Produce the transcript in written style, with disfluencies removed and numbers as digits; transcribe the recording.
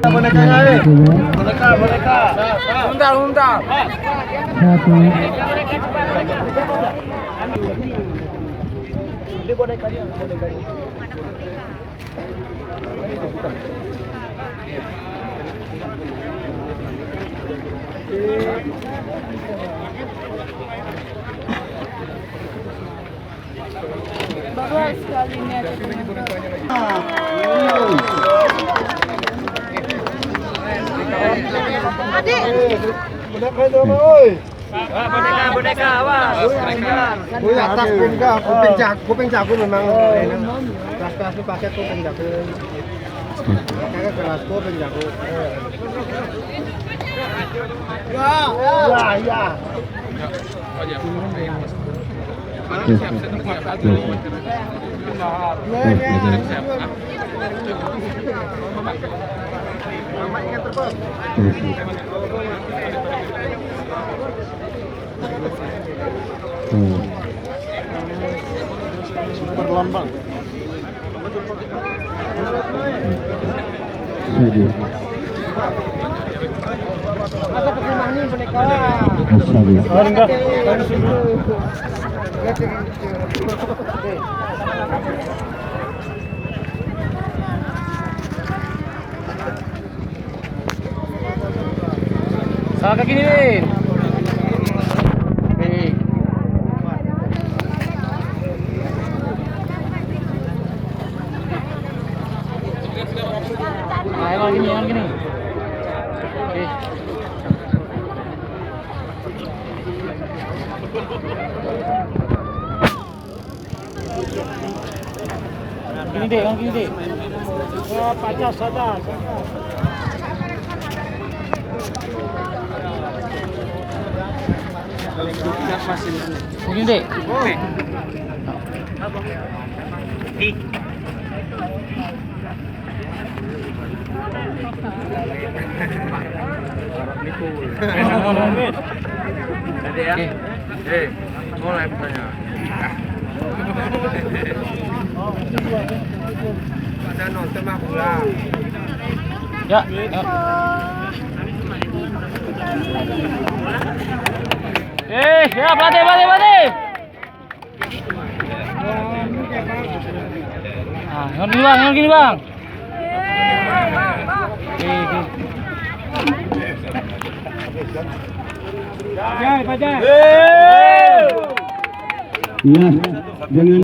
Bonekanya boneka. Untal. Satu. Ini bonekanya. Bagus sekali ini ada. Adik. Boneka dong, oi. Boneka, awas. Gue atas kuping jago memang enak. Kelas itu pakai kuping jago. Pakai kelas kuping jago. Ya. Super lambang. Masa perkembangan ini boneka. Enggak. Salah kaki nih, Win. Nah, yang gini. Oke. Gini deh. Oh, pacas saja. Gini deh. Jadi ya. Mulai pertanyaan. Ada nonton mah pulang. Ya. Ya, pelatih. Ah, yang gini, Bang. Iya, jangan